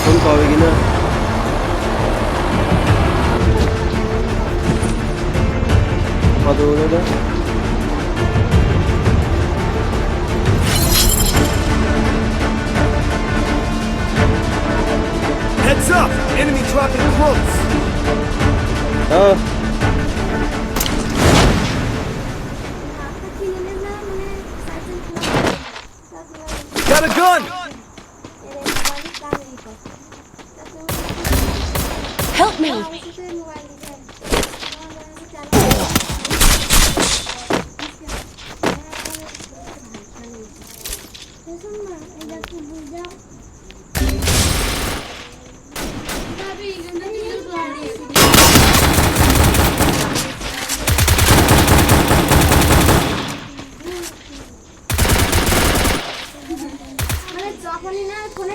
Phone পাবে কিনা কত বলে দাও Heads up! Enemy dropping close! হ্যাঁ Got a gun! Help me! যখনই না ফোনে